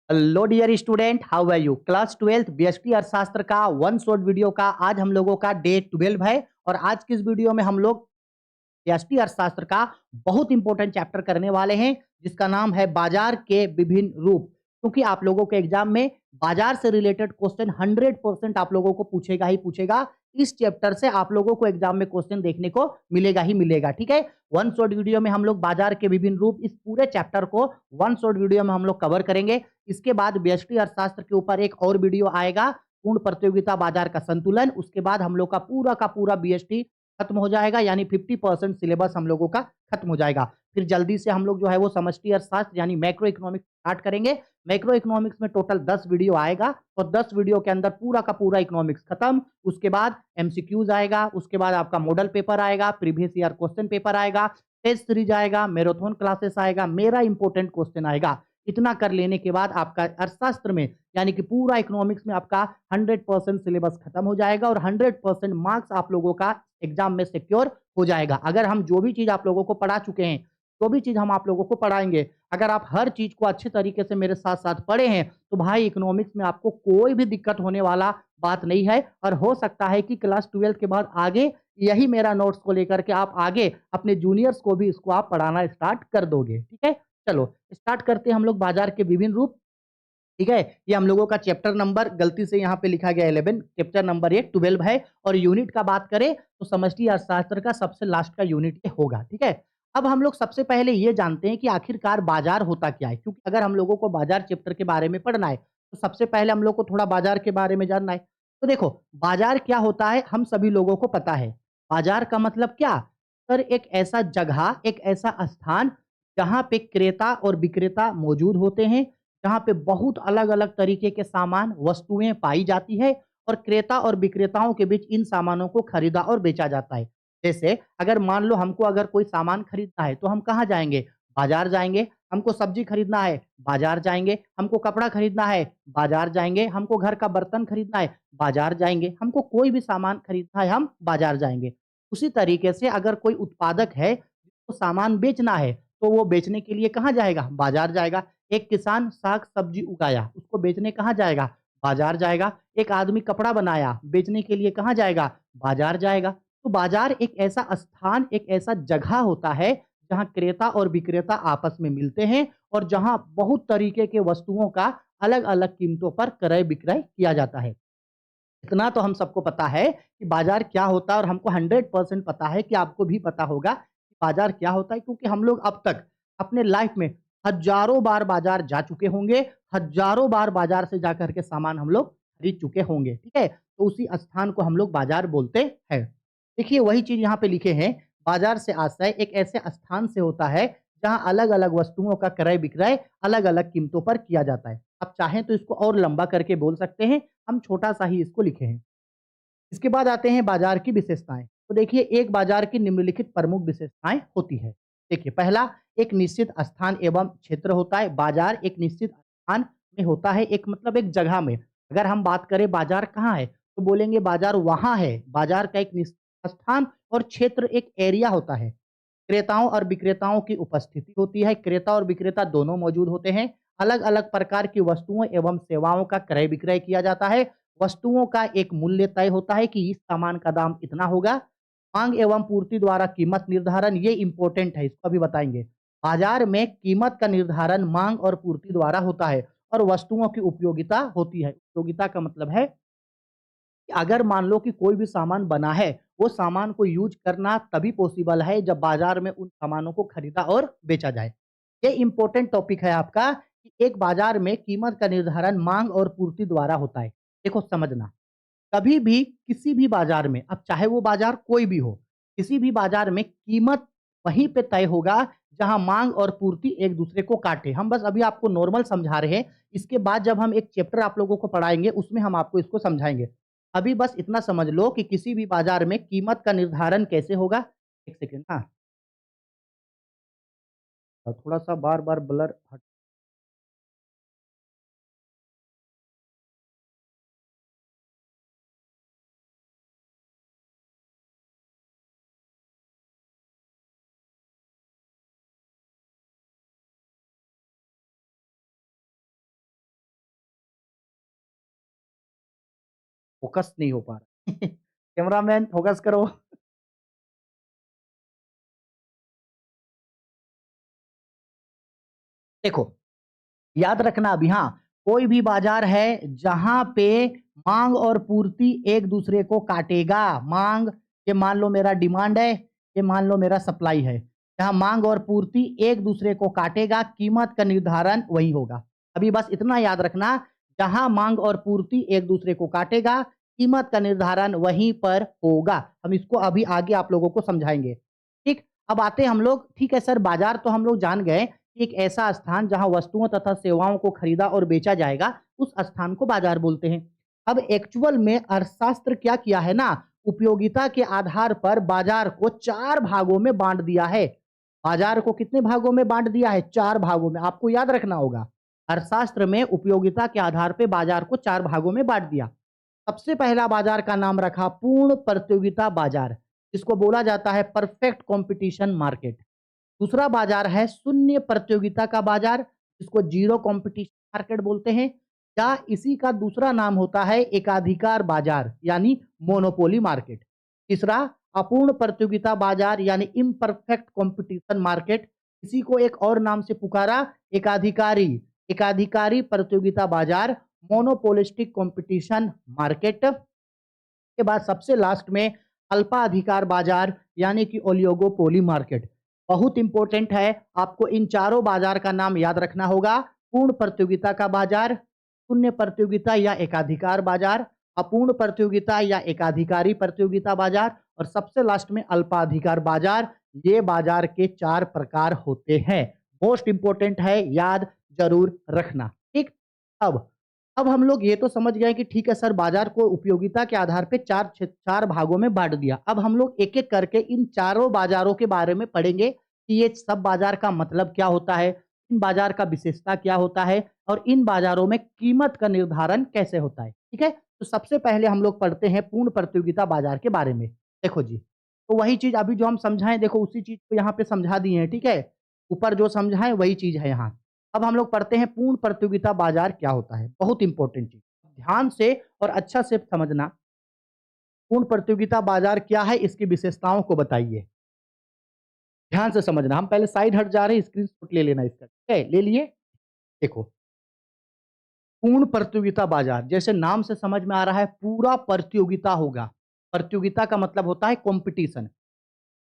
Hello dear student, how are you? Class 12th BST अर्थशास्त्र का one shot video का आज हम लोगों का डे 12 है। और आज की इस वीडियो में हम लोग बीएसटी अर्थशास्त्र का बहुत इंपॉर्टेंट चैप्टर करने वाले हैं, जिसका नाम है बाजार के विभिन्न रूप। क्योंकि आप लोगों के एग्जाम में बाजार से रिलेटेड क्वेश्चन 100% आप लोगों को पूछेगा ही पूछेगा। इस चैप्टर से आप लोगों को एग्जाम में क्वेश्चन देखने को मिलेगा ही मिलेगा। ठीक है, वन शॉट वीडियो में हम लोग बाजार के विभिन्न रूप, इस पूरे चैप्टर को वन शॉट वीडियो में हम लोग कवर करेंगे। इसके बाद बीएसटी अर्थशास्त्र के ऊपर एक और वीडियो आएगा, पूर्ण प्रतियोगिता बाजार का संतुलन। उसके बाद हम लोग का पूरा बीएसटी खत्म हो जाएगा, यानी 50% सिलेबस हम लोगों का खत्म हो जाएगा। फिर जल्दी से हम लोग जो है वो समष्टि अर्थशास्त्र यानी मैक्रो इकोनॉमिक्स स्टार्ट करेंगे। मैक्रो इकोनॉमिक्स में टोटल 10 वीडियो आएगा और 10 वीडियो के अंदर पूरा का पूरा इकोनॉमिक्स खत्म। उसके बाद एमसीक्यूज आएगा, उसके बाद आपका मॉडल पेपर आएगा, प्रीवियस ईयर क्वेश्चन पेपर आएगा, टेस्ट सीरीज आएगा, मैराथन क्लासेस आएगा, मेरा इंपॉर्टेंट क्वेश्चन आएगा। इतना कर लेने के बाद आपका अर्थशास्त्र में यानी कि पूरा इकोनॉमिक्स में आपका 100% सिलेबस खत्म हो जाएगा और 100% मार्क्स आप लोगों का एग्जाम में सिक्योर हो जाएगा। अगर हम जो भी चीज आप लोगों को पढ़ा चुके हैं, जो भी चीज हम आप लोगों को पढ़ाएंगे, अगर आप हर चीज को अच्छे तरीके से मेरे साथ साथ पढ़े हैं, तो भाई इकोनॉमिक्स में आपको कोई भी दिक्कत होने वाला बात नहीं है। और हो सकता है कि क्लास 12 के बाद आगे यही मेरा नोट्स को लेकर के आप आगे अपने जूनियर्स को भी इसको आप पढ़ाना स्टार्ट कर दोगे। ठीक है, चलो स्टार्ट करते हैं हम लोग बाजार के विभिन्न रूप। ठीक है, ये हम लोगों का चैप्टर नंबर गलती से यहाँ पे लिखा गया 11, चैप्टर नंबर ये 12 है। और यूनिट का बात करें तो समष्टि अर्थशास्त्र का सबसे लास्ट का यूनिट ये होगा। ठीक है, अब हम लोग सबसे पहले ये जानते हैं कि आखिरकार बाजार होता क्या है, क्योंकि अगर हम लोगों को बाजार चैप्टर के बारे में पढ़ना है तो सबसे पहले हम लोग को थोड़ा बाजार के बारे में जानना है। तो देखो, बाजार क्या होता है हम सभी लोगों को पता है। बाजार का मतलब क्या सर? एक ऐसा जगह, एक ऐसा स्थान जहां पे क्रेता और विक्रेता मौजूद होते हैं, जहाँ पे बहुत अलग-अलग तरीके के सामान, वस्तुएँ पाई जाती है और क्रेता और विक्रेताओं के बीच इन सामानों को खरीदा और बेचा जाता है। जैसे अगर मान लो हमको अगर कोई सामान खरीदना है तो हम कहाँ जाएँगे? बाज़ार जाएँगे। हमको सब्ज़ी खरीदना है, बाज़ार जाएँगे। हमको कपड़ा खरीदना है, बाज़ार जाएँगे। हमको घर का बर्तन खरीदना है, बाज़ार जाएँगे। हमको कोई भी सामान खरीदना है, हम बाज़ार जाएँगे। उसी तरीके से अगर कोई उत्पादक है, जिसको सामान बेचना है, तो वो बेचने के लिए कहाँ जाएगा? बाज़ार जाएगा। एक किसान साग-सब्जी उगाया, उसको बेचने कहाँ जाएगा? बाज़ार जाएगा। एक आदमी कपड़ा बनाया, बेचने के लिए कहाँ जाएगा? बाज़ार जाएगा। तो बाज़ार एक ऐसा स्थान, एक ऐसा जगह होता है, जहाँ क्रेता और विक्रेता आपस में मिलते हैं और जहाँ बहुत तरीके के वस्तुओं का अलग-अलग कीमतों पर क्रय-विक्रय किया जाता है। इतना तो हम सबको पता है कि बाज़ार क्या होता है और हमको 100% पता है कि आपको भी पता होगा कि बाज़ार क्या होता है, क्योंकि हम लोग अब तक अपने लाइफ में हज़ारों बार बाज़ार जा चुके होंगे, हज़ारों बार बाज़ार से जाकर के सामान हम लोग खरीद चुके होंगे, ठीक है? तो उसी स्थान को हम लोग बाज़ार बोलते हैं। देखिए वही चीज़ यहाँ पे लिखे हैं, बाज़ार से आशय एक ऐसे स्थान से होता है, जहाँ अलग-अलग वस्तुओं का क्रय-विक्रय अलग-अलग कीमतों पर किया जाता है। आप चाहें तो इसको और लंबा करके बोल सकते हैं, हम छोटा-सा ही इसको लिखे हैं। इसके बाद आते हैं बाजार की विशेषताएँ। तो देखिए एक बाजार की निम्नलिखित प्रमुख विशेषताएँ होती है। देखिए पहला, एक निश्चित स्थान एवं क्षेत्र होता है। बाजार एक निश्चित स्थान में होता है, एक मतलब एक जगह में। अगर हम बात करें बाजार कहाँ है, तो बोलेंगे बाजार वहाँ है। बाजार का एक निश्चित स्थान और क्षेत्र एक एरिया होता है। क्रेताओं और विक्रेताओं की उपस्थिति होती है। क्रेता और विक्रेता दोनों मौजूद होते हैं। अलग-अलग प्रकार की वस्तुओं एवं सेवाओं का क्रय-विक्रय किया जाता है। वस्तुओं का एक मूल्य तय होता है कि इस सामान का दाम इतना होगा। मांग एवं पूर्ति द्वारा कीमत निर्धारण, ये इम्पोर्टेंट है, इसको अभी बताएँगे। बाजार में कीमत का निर्धारण मांग और पूर्ति द्वारा होता है और वस्तुओं की उपयोगिता होती है। उपयोगिता का मतलब है कि अगर मान लो कि कोई भी सामान बना है, वो सामान को यूज़ करना तभी पॉसिबल है जब बाज़ार में उन सामानों को खरीदा और बेचा जाए। ये इम्पोर्टेंट टॉपिक है आपका कि एक बाज़ार में कीमत का निर्धारण माँग और पूर्ति द्वारा होता है। देखो समझना, कभी भी किसी भी बाज़ार में, अब चाहे वो बाज़ार कोई भी हो, किसी भी बाज़ार में कीमत वहीं पे तय होगा जहाँ माँग और पूर्ति एक-दूसरे को काटे। हम बस अभी आपको नॉर्मल समझा रहे हैं, इसके बाद जब हम एक चैप्टर आप लोगों को पढ़ाएँगे उसमें हम आपको इसको समझाएँगे। अभी बस इतना समझ लो कि किसी भी बाज़ार में कीमत का निर्धारण कैसे होगा। एक सेकंड हाँ, थोड़ा-सा बार-बार ब्लर हट फोकस नहीं हो पा रहा। कैमरामैन फोकस करो। देखो, याद रखना अभी हाँ, कोई भी बाजार है जहाँ पे माँग और पूर्ति एक दूसरे को काटेगा। माँग, ये मान लो मेरा डिमांड है, ये मान लो मेरा सप्लाई है। जहाँ माँग और पूर्ति एक दूसरे को काटेगा, कीमत का निर्धारण वही होगा। अभी बस इतना याद रखना, जहाँ माँग और पूर्ति एक दूसरे को काटेगा, कीमत का निर्धारण वहीं पर होगा। हम इसको अभी आगे आप लोगों को समझाएँगे। ठीक, अब आते हैं हम लोग, ठीक है सर, बाजार तो हम लोग जान गए, एक ऐसा स्थान जहां वस्तुओं तथा सेवाओं को खरीदा और बेचा जाएगा, उस स्थान को बाजार बोलते हैं। अब एक्चुअल में अर्थशास्त्र क्या किया है ना, उपयोगिता के आधार पर बाजार को 4 भागों में बाँट दिया है। बाजार को कितने भागों में बाँट दिया है? 4 भागों में, आपको याद रखना होगा। अर्थशास्त्र में उपयोगिता के आधार पे बाजार को 4 भागों में बाँट दिया। सबसे पहला बाजार का नाम रखा पूर्ण प्रतियोगिता बाजार, जिसको बोला जाता है परफेक्ट कॉम्पिटिशन मार्केट। दूसरा बाजार है शून्य प्रतियोगिता का बाजार, जिसको जीरो कंपटीशन मार्केट बोलते हैं, या इसी का दूसरा नाम होता है एकाधिकार बाजार यानी मोनोपोली मार्केट। तीसरा अपूर्ण प्रतियोगिता बाजार यानी इम्परफेक्ट कंपटीशन मार्केट, इसी को एक और नाम से पुकारा एकाधिकारी एकाधिकारी प्रतियोगिता बाजार, मोनोपोलिस्टिक कंपटीशन मार्केट। के बाद सबसे लास्ट में अल्पाधिकार बाजार यानी कि ओलिगोपोली मार्केट। बहुत इंपॉर्टेंट है, आपको इन चारों बाजार का नाम याद रखना होगा। पूर्ण प्रतियोगिता का बाजार, शून्य प्रतियोगिता या एकाधिकार बाजार, अपूर्ण प्रतियोगिता या एकाधिकारी प्रतियोगिता बाजार, और सबसे लास्ट में अल्पाधिकार बाजार। ये बाजार के 4 प्रकार होते हैं। मोस्ट इंपॉर्टेंट है, याद जरूर रखना। ठीक, अब अब हम लोग ये तो समझ गए कि ठीक है सर, बाजार को उपयोगिता के आधार पे 4 भागों में बाँट दिया। अब हम लोग एक-एक करके इन चारों बाजारों के बारे में पढ़ेंगे कि ये सब बाजार का मतलब क्या होता है, इन बाजार का विशेषता क्या होता है और इन बाजारों में कीमत का निर्धारण कैसे होता है। ठीक है? तो सबसे पहले हम लोग पढ़ते हैं पूर्ण प्रतियोगिता बाजार के बारे में। देखो जी, तो वही चीज़ अभी जो हम समझाएँ, देखो उसी चीज़ को यहाँ पे समझा दिए हैं, ठीक है? ऊपर जो समझाएँ वही चीज़ है यहाँ। अब हम लोग पढ़ते हैं पूर्ण प्रतियोगिता बाजार क्या होता है, बहुत इंपॉर्टेंट चीज़। ध्यान से और अच्छा से समझना, पूर्ण प्रतियोगिता बाजार क्या है, इसकी विशेषताओं को बताइए। ध्यान से समझना, हम पहले साइड हट जा रहे हैं, स्क्रीनशॉट ले लेना इसका, ठीक है? ले लिए? देखो, पूर्ण प्रतियोगिता बाजार, जैसे नाम से समझ में आ रहा है, पूरा प्रतियोगिता होगा। प्रतियोगिता का मतलब होता है कॉम्पिटिशन।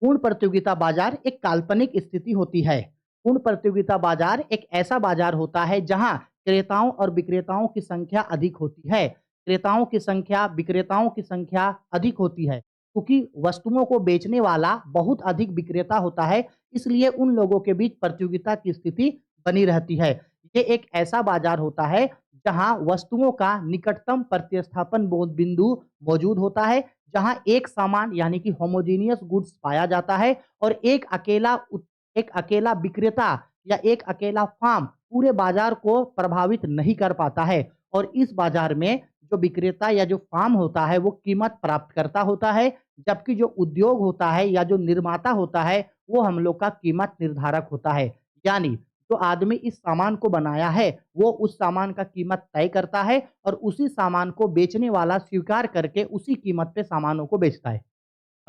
पूर्ण प्रतियोगिता बाजार एक काल्पनिक स्थिति होती है। पूर्ण प्रतियोगिता बाजार एक ऐसा बाजार होता है जहां क्रेताओं और विक्रेताओं की संख्या अधिक होती है। क्रेताओं की संख्या, विक्रेताओं की संख्या अधिक होती है, क्योंकि वस्तुओं को बेचने वाला बहुत अधिक विक्रेता होता है, इसलिए उन लोगों के बीच प्रतियोगिता की स्थिति बनी रहती है। ये एक ऐसा बाजार होता है जहां वस्तुओं का निकटतम प्रतिस्थापन बिंदु मौजूद होता है, जहां एक सामान यानी कि होमोजेनियस गुड्स पाया जाता है और एक अकेला विक्रेता या एक अकेला फार्म पूरे बाजार को प्रभावित नहीं कर पाता है। और इस बाजार में जो विक्रेता या जो फार्म होता है वो कीमत प्राप्त करता होता है, जबकि जो उद्योग होता है या जो निर्माता होता है वो हम लोग का कीमत निर्धारक होता है। यानी जो आदमी इस सामान को बनाया है वो उस सामान का कीमत तय करता है और उसी सामान को बेचने वाला स्वीकार करके उसी कीमत पे सामानों को बेचता है।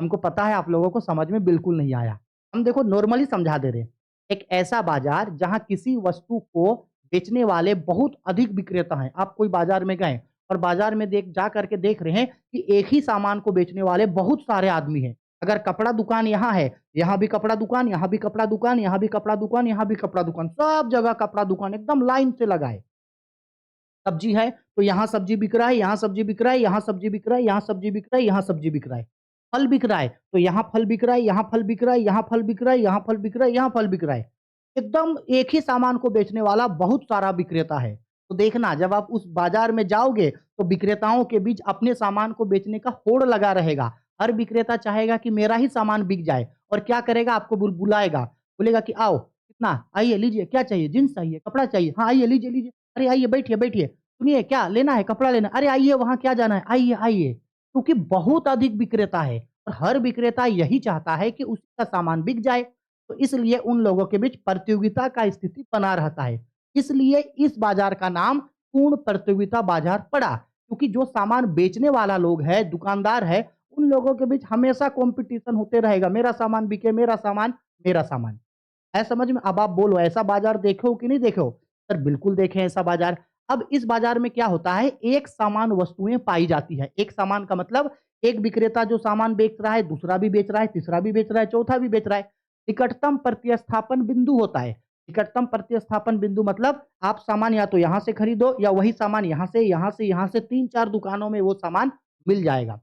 हमको पता है आप लोगों को समझ में बिल्कुल नहीं आया। हम देखो नॉर्मली समझा दे रहे हैं। एक ऐसा बाजार जहाँ किसी वस्तु को बेचने वाले बहुत अधिक विक्रेता हैं। आप कोई बाजार में गए और बाजार में देख जा करके देख रहे हैं कि एक ही सामान को बेचने वाले बहुत सारे आदमी हैं। अगर कपड़ा दुकान यहाँ है, यहाँ भी कपड़ा दुकान, यहाँ भी कपड़ा दुकान, यहाँ भी कपड़ा दुकान, यहाँ भी कपड़ा दुकान, सब जगह कपड़ा दुकान एकदम लाइन से लगा है। सब्जी है तो यहाँ सब्जी बिक रहा है, यहाँ सब्जी बिक रहा है, यहाँ सब्जी बिक रहा है, यहाँ सब्जी बिक रहा है, यहाँ सब्जी बिक रहा है। फल बिक रहा है तो यहाँ फल बिक रहा है, यहाँ फल बिक रहा है, यहाँ फल बिक रहा है, यहाँ फल बिक रहा है, यहाँ फल बिक रहा है। एकदम एक ही सामान को बेचने वाला बहुत सारा विक्रेता है। तो देखना जब आप उस बाजार में जाओगे तो विक्रेताओं के बीच अपने सामान को बेचने का होड़ लगा रहेगा। हर विक्रेता चाहेगा कि मेरा ही सामान बिक जाए और क्या करेगा, आपको बुलाएगा, बोलेगा कि आओ, कितना, आइए लीजिए, क्या चाहिए, जीन्स चाहिए, कपड़ा चाहिए, हाँ आइए लीजिए लीजिए, अरे आइए बैठिए बैठिए, सुनिए क्या लेना है, कपड़ा लेना है, अरे आइए वहाँ क्या जाना है, आइए आइए। क्योंकि बहुत अधिक विक्रेता है और हर विक्रेता यही चाहता है कि उसका सामान बिक जाए, तो इसलिए उन लोगों के बीच प्रतियोगिता का स्थिति बना रहता है। इसलिए इस बाजार का नाम पूर्ण प्रतियोगिता बाजार पड़ा। क्योंकि जो सामान बेचने वाला लोग है, दुकानदार है, उन लोगों के बीच हमेशा कॉम्पिटिशन होते रहेगा, मेरा सामान बिके, मेरा सामान, मेरा सामान। है समझ में? अब आप बोलो ऐसा बाज़ार देखे हो कि नहीं देखे हो? सर बिल्कुल देखे हैं ऐसा बाज़ार। अब इस बाज़ार में क्या होता है, एक समान वस्तुएँ पाई जाती है। एक समान का मतलब एक विक्रेता जो सामान बेच रहा है, दूसरा भी बेच रहा है, तीसरा भी बेच रहा है, चौथा भी बेच रहा है। निकटतम प्रतिस्थापन बिंदु होता है। निकटतम प्रतिस्थापन बिंदु मतलब आप सामान या तो यहाँ से खरीदो या वही सामान यहाँ से, यहाँ से, यहाँ से 3-4 दुकानों में वो सामान मिल जाएगा।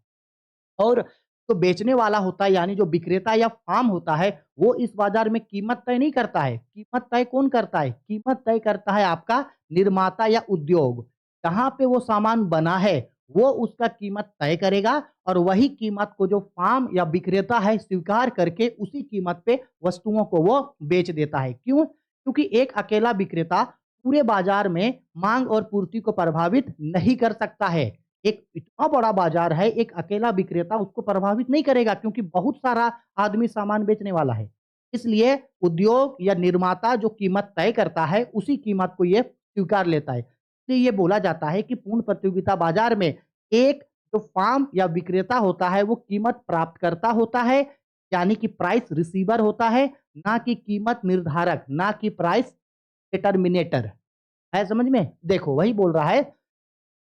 और जो बेचने वाला होता है यानी जो विक्रेता या फार्म होता है, वो इस बाज़ार में कीमत तय नहीं करता है। कीमत तय कौन करता है? कीमत तय करता है आपका निर्माता या उद्योग। जहाँ पे वो सामान बना है, वो उसका कीमत तय करेगा और वही कीमत को जो फार्म या विक्रेता है स्वीकार करके उसी कीमत पे वस्तुओं को वो बेच देता है। क्यों? क्योंकि एक अकेला विक्रेता पूरे बाज़ार में माँग और पूर्ति को प्रभावित नहीं कर सकता है। एक इतना बड़ा बाजार है, एक अकेला विक्रेता उसको प्रभावित नहीं करेगा क्योंकि बहुत सारा आदमी सामान बेचने वाला है। इसलिए उद्योग या निर्माता जो कीमत तय करता है, उसी कीमत को ये स्वीकार लेता है। इसलिए ये बोला जाता है कि पूर्ण प्रतियोगिता बाजार में एक जो फार्म या विक्रेता होता है, वो कीमत प्राप्तकर्ता होता है, यानी कि प्राइस रिसीवर होता है, ना कि कीमत निर्धारक, ना कि प्राइस डिटर्मिनेटर। है समझ में? देखो वही बोल रहा है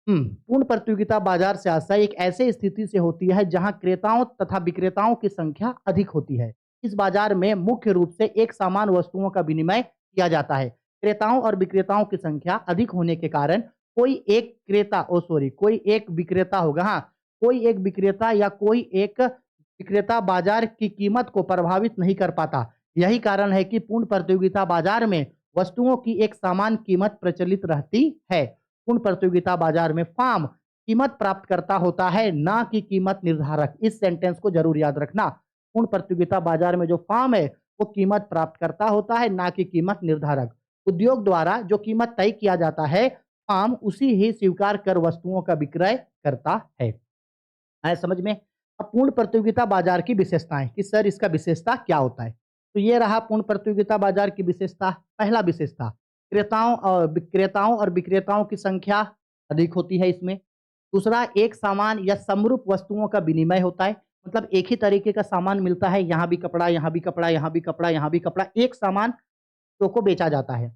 पूर्ण प्रतियोगिता बाजार से आशय एक ऐसे स्थिति से होती है जहां क्रेताओं तथा विक्रेताओं की संख्या अधिक होती है। इस बाजार में मुख्य रूप से एक समान वस्तुओं का विनिमय किया जाता है। क्रेताओं और विक्रेताओं की संख्या अधिक होने के कारण कोई एक विक्रेता होगा। हाँ, कोई एक विक्रेता या कोई एक विक्रेता बाजार की कीमत को प्रभावित नहीं कर पाता। यही कारण है कि पूर्ण प्रतियोगिता बाजार में वस्तुओं की एक समान कीमत प्रचलित रहती है। पूर्ण प्रतियोगिता बाजार में फार्म कीमत प्राप्त करता होता है, ना कि कीमत निर्धारक। इस सेंटेंस को जरूर याद रखना। पूर्ण प्रतियोगिता बाजार में जो फार्म है, वो कीमत प्राप्त करता होता है, ना कि कीमत निर्धारक। उद्योग द्वारा जो कीमत तय किया जाता है, फार्म उसी ही स्वीकार कर वस्तुओं का विक्रय करता है। आया समझ में? अब पूर्ण प्रतियोगिता बाजार की विशेषताएं कि सर इसका विशेषता क्या होता है? तो ये रहा पूर्ण प्रतियोगिता बाजार की विशेषता। पहला विशेषता क्रेताओं और विक्रेताओं की संख्या अधिक होती है इसमें। दूसरा एक सामान या समरूप वस्तुओं का विनिमय होता है, मतलब एक ही तरीके का सामान मिलता है, यहाँ भी कपड़ा, यहाँ भी कपड़ा, यहाँ भी कपड़ा, यहाँ भी कपड़ा, एक सामान को बेचा जाता है।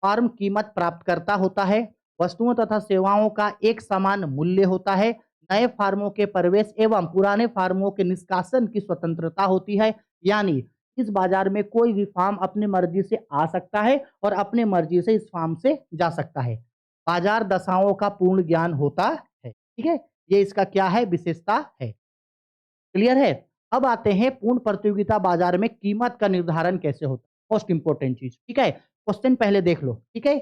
फार्म कीमत प्राप्त करता होता है। वस्तुओं तथा सेवाओं का एक समान मूल्य होता है। नए फार्मों के प्रवेश एवं पुराने फार्मों के निष्कासन की स्वतंत्रता होती है, यानी इस बाजार में कोई भी फार्म अपनी मर्जी से आ सकता है और अपनी मर्जी से इस फार्म से जा सकता है। बाजार दशाओं का पूर्ण ज्ञान होता है। ठीक है, ये इसका क्या है, विशेषता है। क्लियर है? अब आते हैं पूर्ण प्रतियोगिता बाजार में कीमत का निर्धारण कैसे होता है, मोस्ट इंपोर्टेंट चीज। ठीक है, क्वेश्चन पहले देख लो। ठीक है,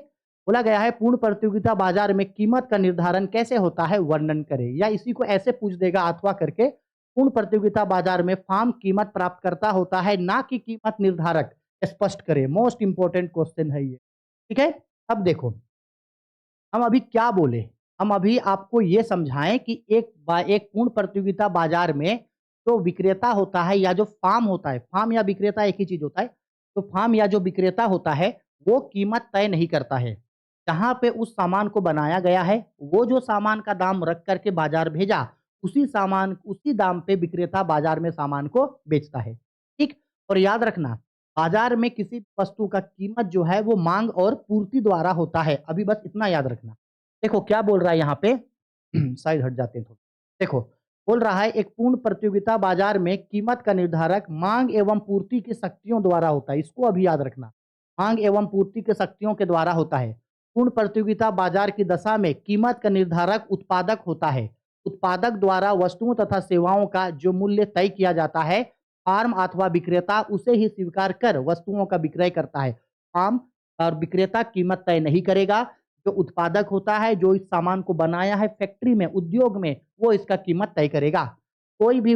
बोला गया है पूर्ण प्रतियोगिता बाजार में कीमत का निर्धारण कैसे होता है, वर्णन करें, या इसी को ऐसे पूछ देगा अथवा करके। पूर्ण प्रतियोगिता बाजार में फार्म कीमत प्राप्त करता होता है, ना कि कीमत निर्धारक। स्पष्ट करें, मोस्ट इंपोर्टेंट क्वेश्चन है ये। ठीक है, अब देखो हम अभी क्या बोले, हम अभी आपको ये समझाएं कि एक पूर्ण प्रतियोगिता बाजार में जो विक्रेता होता है या जो फार्म होता है, फार्म या विक्रेता एक ही चीज होता है, तो फार्म या जो विक्रेता होता है वो कीमत तय नहीं करता है। जहां पे उस सामान को बनाया गया है, वो जो सामान का दाम रख करके बाजार भेजा, उसी दाम पे विक्रेता बाजार में सामान को बेचता है। ठीक, और याद रखना बाजार में किसी भी वस्तु का कीमत जो है वो मांग और पूर्ति द्वारा होता है। अभी बस इतना याद रखना। देखो क्या बोल रहा है यहाँ पे साइड हट जाते हैं थोड़ा। देखो बोल रहा है एक पूर्ण प्रतियोगिता बाजार में कीमत का निर्धारक मांग एवं पूर्ति की शक्तियों द्वारा होता है। इसको अभी याद रखना, मांग एवं पूर्ति की शक्तियों के द्वारा होता है। पूर्ण प्रतियोगिता बाजार की दशा में कीमत का निर्धारक उत्पादक होता है। उत्पादक द्वारा वस्तुओं तथा सेवाओं का जो मूल्य तय किया जाता है, फार्म अथवा विक्रेता उसे ही स्वीकार कर वस्तुओं का विक्रय करता है। फार्म और विक्रेता कीमत तय नहीं करेगा। जो उत्पादक होता है, जो इस सामान को बनाया है फैक्ट्री में, उद्योग में, वो इसका कीमत तय करेगा। कोई भी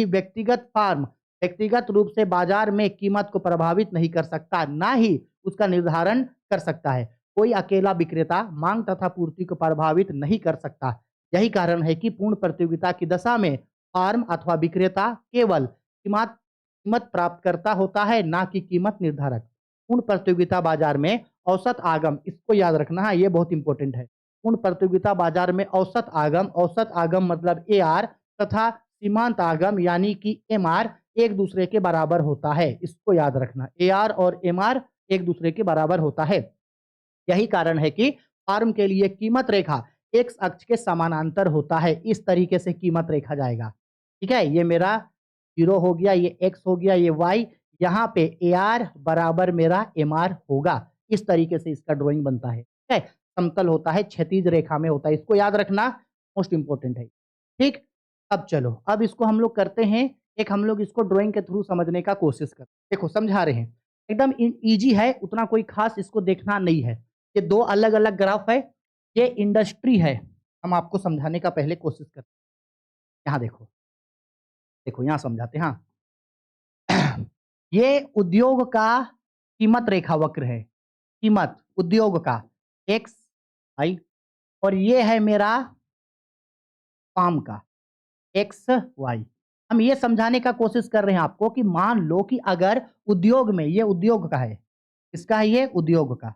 व्यक्तिगत फार्म व्यक्तिगत रूप से बाजार में कीमत को प्रभावित नहीं कर सकता, ना ही उसका निर्धारण कर सकता है। कोई अकेला विक्रेता मांग तथा पूर्ति को प्रभावित नहीं कर सकता। यही कारण है कि पूर्ण प्रतियोगिता की दशा में फार्म अथवा विक्रेता केवल कीमत प्राप्त करता होता है, ना कि कीमत निर्धारक। पूर्ण प्रतियोगिता बाजार में औसत आगम, इसको याद रखना है, ये बहुत इंपॉर्टेंट है। पूर्ण प्रतियोगिता बाजार में औसत आगम मतलब AR तथा सीमांत आगम यानी कि MR एक दूसरे के बराबर होता है। इसको याद रखना, AR और MR एक दूसरे के बराबर होता है। यही कारण है कि फर्म के लिए कीमत रेखा एक्स अक्ष के समानांतर होता है। इस तरीके से कीमत रेखा जाएगा। ठीक है, ये मेरा 0 हो गया, ये x हो गया, ये y। यहाँ पे AR बराबर मेरा MR होगा। इस तरीके से इसका ड्राइंग बनता है। ठीक है, समतल होता है, क्षैतिज रेखा में होता है। इसको याद रखना, मोस्ट इंपोर्टेंट है। ठीक, अब चलो, अब इसको हम लोग करते हैं, एक हम लोग इसको ड्राइंग के थ्रू समझने का कोशिश करते हैं। देखो समझा रहे हैं, एकदम इजी है, उतना कोई खास इसको देखना नहीं है। ये दो अलग अलग ग्राफ है, ये इंडस्ट्री है। हम आपको समझाने का पहले कोशिश करते हैं। यहाँ देखो, देखो यहाँ समझाते हैं। हाँ ये उद्योग का कीमत रेखा वक्र है, कीमत उद्योग का एक्स आई, और ये है मेरा फार्म का एक्स वाई। हम ये समझाने का कोशिश कर रहे हैं आपको कि मान लो कि अगर उद्योग में, ये उद्योग का है, इसका है ये उद्योग का,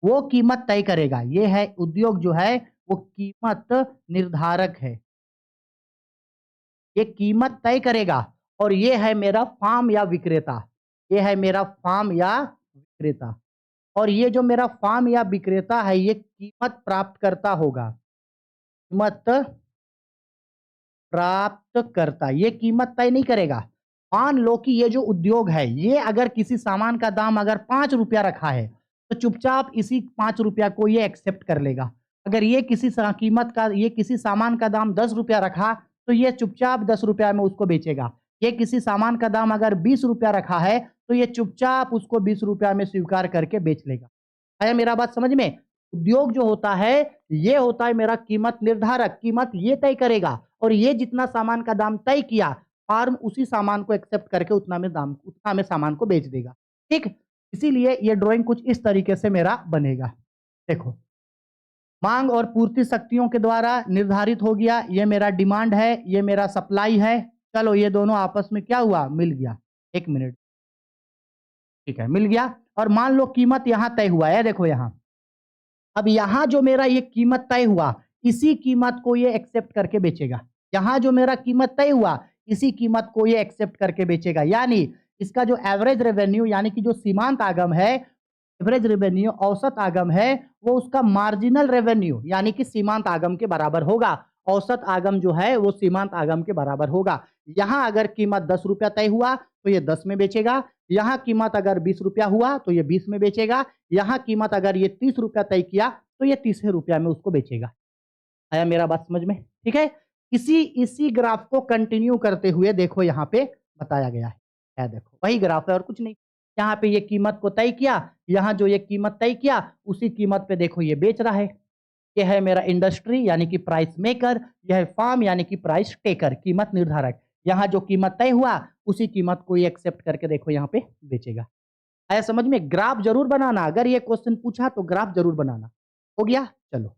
वो कीमत तय करेगा। ये है उद्योग जो है वो कीमत निर्धारक है, ये कीमत तय करेगा। और ये है मेरा फार्म या विक्रेता, ये है मेरा फार्म या विक्रेता। और ये जो मेरा फार्म या विक्रेता है ये कीमत प्राप्त करता होगा, कीमत प्राप्त करता, ये कीमत तय नहीं करेगा। मान लो कि ये जो उद्योग है, ये अगर किसी सामान का दाम अगर 5 रुपया रखा है तो चुपचाप इसी 5 रुपया को ये एक्सेप्ट कर लेगा। अगर ये किसी कीमत का, ये किसी सामान का दाम 10 रुपया रखा तो ये चुपचाप 10 रुपया में उसको बेचेगा। ये किसी सामान का दाम अगर 20 रुपया रखा है तो ये चुपचाप उसको 20 रुपया में स्वीकार करके बेच लेगा। आया मेरा बात समझ में? उद्योग जो होता है ये होता है मेरा कीमत निर्धारक, कीमत ये तय करेगा और ये जितना सामान का दाम तय किया, फार्म उसी सामान को एक्सेप्ट करके उतना में सामान को बेच देगा। ठीक, इसीलिए ये ड्राइंग कुछ इस तरीके से मेरा बनेगा। देखो, मांग और पूर्ति शक्तियों के द्वारा निर्धारित हो गया। ये मेरा डिमांड है, ये मेरा सप्लाई है। चलो ये दोनों आपस में क्या हुआ, मिल गया। एक मिनट, ठीक है, मिल गया। और मान लो कीमत यहाँ तय हुआ है, देखो यहाँ। अब यहाँ जो मेरा ये कीमत तय हुआ, इसी कीमत को ये एक्सेप्ट करके बेचेगा। यहाँ जो मेरा कीमत तय हुआ, इसी कीमत को ये एक्सेप्ट करके बेचेगा। यानी इसका जो एवरेज रेवेन्यू यानी कि जो सीमांत आगम है, एवरेज रेवेन्यू औसत आगम है, वो उसका मार्जिनल रेवेन्यू यानी कि सीमांत आगम के बराबर होगा। औसत आगम जो है वो सीमांत आगम के बराबर होगा। यहाँ अगर कीमत 10 रुपया तय हुआ तो ये 10 में बेचेगा। यहाँ कीमत अगर 20 रुपया हुआ तो ये 20 में बेचेगा। यहाँ कीमत अगर ये 30 रुपया तय किया तो ये 30 रुपया में उसको बेचेगा। आया मेरा बात समझ में? ठीक है, इसी ग्राफ को कंटिन्यू करते हुए देखो यहाँ पे बताया गया है। देखो वही ग्राफ है और कुछ नहीं। यहाँ पे ये कीमत को तय किया, यहाँ जो ये कीमत तय किया उसी कीमत पे देखो ये बेच रहा है। ये है मेरा इंडस्ट्री यानी कि प्राइस मेकर, यह है फार्म यानी कि प्राइस टेकर, कीमत निर्धारक। यहाँ जो कीमत तय हुआ उसी कीमत को ये एक्सेप्ट करके देखो यहाँ पे बेचेगा। आया समझ में? ग्राफ जरूर बनाना, अगर ये क्वेश्चन पूछा तो ग्राफ जरूर बनाना। हो गया, चलो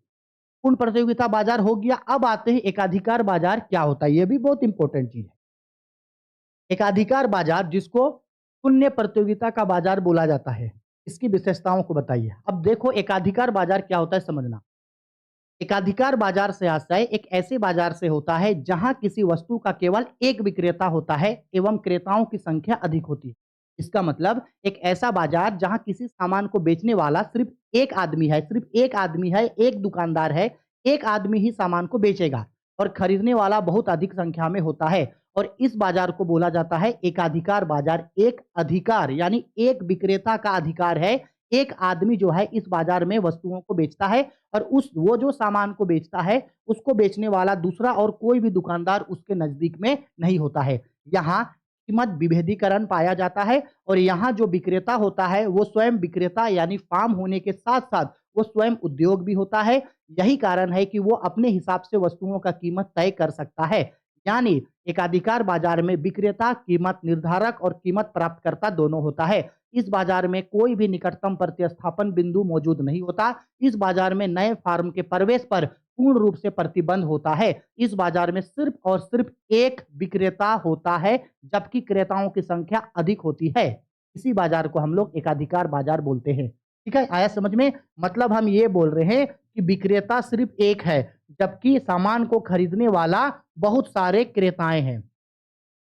पूर्ण प्रतियोगिता बाजार हो गया। अब आते हैं एकाधिकार बाजार क्या होता है, ये भी बहुत इंपॉर्टेंट चीज है। एकाधिकार बाजार जिसको शून्य प्रतियोगिता का बाजार बोला जाता है, इसकी विशेषताओं को बताइए। अब देखो एकाधिकार बाजार क्या होता है समझना। एकाधिकार बाजार से आशय एक ऐसे बाजार से होता है जहां किसी वस्तु का केवल एक विक्रेता होता है एवं क्रेताओं की संख्या अधिक होती है। इसका मतलब एक ऐसा बाजार जहां किसी सामान को बेचने वाला सिर्फ एक आदमी है, सिर्फ एक आदमी है, एक दुकानदार है, एक आदमी ही सामान को बेचेगा और खरीदने वाला बहुत अधिक संख्या में होता है। और इस बाजार को बोला जाता है एकाधिकार बाजार। एक अधिकार यानी एक विक्रेता का अधिकार है, एक आदमी जो है इस बाजार में वस्तुओं को बेचता है और वो जो सामान को बेचता है उसको बेचने वाला दूसरा और कोई भी दुकानदार उसके नजदीक में नहीं होता है। यहाँ कीमत विभेदीकरण पाया जाता है और यहाँ जो विक्रेता होता है वो स्वयं विक्रेता यानी फार्म होने के साथ साथ वो स्वयं उद्योग भी होता है। यही कारण है कि वो अपने हिसाब से वस्तुओं का कीमत तय कर सकता है। यानी एकाधिकार बाजार में विक्रेता, कीमत निर्धारक और कीमत प्राप्तकर्ता दोनों होता है। इस बाजार में कोई भी निकटतम प्रतिस्थापन बिंदु मौजूद नहीं होता। इस बाजार में नए फार्म के प्रवेश पर पूर्ण रूप से प्रतिबंध होता है। इस बाजार में सिर्फ और सिर्फ एक विक्रेता होता है जबकि क्रेताओं की संख्या अधिक होती है। इसी बाजार को हम लोग एकाधिकार बाजार बोलते हैं। ठीक है, आया समझ में? मतलब हम ये बोल रहे हैं कि विक्रेता सिर्फ एक है, जबकि सामान को खरीदने वाला बहुत सारे क्रेताएं हैं।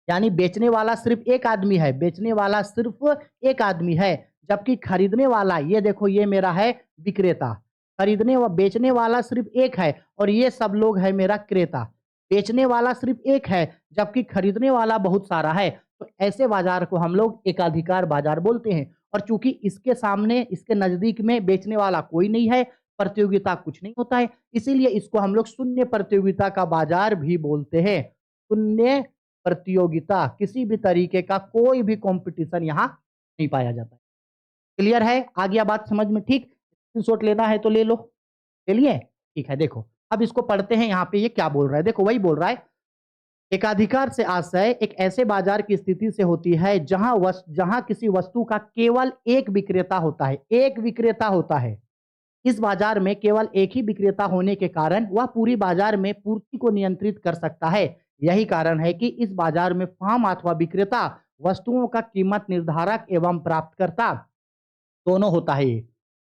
यानी बेचने वाला सिर्फ एक आदमी है, बेचने वाला सिर्फ एक आदमी है, जबकि खरीदने वाला ये देखो ये मेरा है विक्रेता। खरीदने व बेचने वाला सिर्फ एक है और ये सब लोग है मेरा क्रेता। बेचने वाला सिर्फ एक है, जबकि खरीदने वाला बहुत सारा है। तो ऐसे बाजार को हम लोग एकाधिकार बाजार बोलते हैं। और चूंकि इसके सामने इसके नजदीक में बेचने वाला कोई नहीं है, प्रतियोगिता कुछ नहीं होता है, इसीलिए इसको हम लोग शून्य प्रतियोगिता का बाजार भी बोलते हैं। शून्य प्रतियोगिता, किसी भी तरीके का कोई भी कंपटीशन यहाँ नहीं पाया जाता है। क्लियर है? आ गया बात समझ में? ठीक। स्क्रीनशॉट लेना है तो ले लो। ले लिए? ठीक है, देखो अब इसको पढ़ते हैं। यहाँ पे ये क्या बोल रहा है, देखो वही बोल रहा है। एकाधिकार से आशय एक ऐसे बाजार की स्थिति से होती है जहां किसी वस्तु का केवल एक विक्रेता होता है। एक विक्रेता होता है। इस बाजार में केवल एक ही विक्रेता होने के कारण वह पूरी बाजार में पूर्ति को नियंत्रित कर सकता है। यही कारण है कि इस बाजार में फार्म अथवा विक्रेता वस्तुओं का कीमत निर्धारक एवं प्राप्तकर्ता दोनों होता है। ये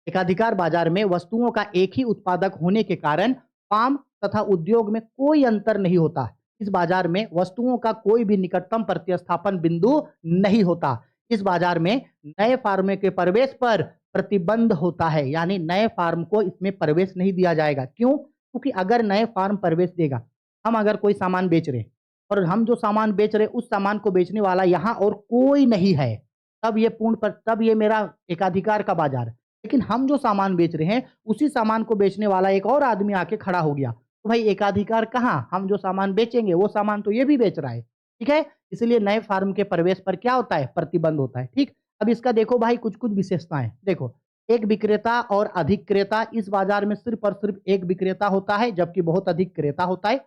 एकाधिकार बाजार में वस्तुओं का एक ही उत्पादक होने के कारण फार्म तथा उद्योग में कोई अंतर नहीं होता। इस बाजार में वस्तुओं का कोई भी निकटतम प्रतिस्थापन बिंदु नहीं होता। इस बाजार में नए फार्म के प्रवेश पर प्रतिबंध होता है, यानी नए फार्म को इसमें प्रवेश नहीं दिया जाएगा। क्यों? क्योंकि अगर नए फार्म प्रवेश देगा, हम अगर कोई सामान बेच रहे हैं और हम जो सामान बेच रहे उस सामान को बेचने वाला यहाँ और कोई नहीं है, तब ये मेरा एकाधिकार का बाजार है। लेकिन हम जो सामान बेच रहे हैं उसी सामान को बेचने वाला एक और आदमी आके खड़ा हो गया, तो भाई एकाधिकार कहाँ? हम जो सामान बेचेंगे वो सामान तो ये भी बेच रहा है। ठीक है, इसलिए नए फार्म के प्रवेश पर क्या होता है? प्रतिबंध होता है। ठीक। अब इसका देखो भाई कुछ कुछ विशेषताएं देखो। एक विक्रेता और अधिक क्रेता, इस बाजार में सिर्फ और सिर्फ एक विक्रेता होता है जबकि बहुत अधिक क्रेता होता है।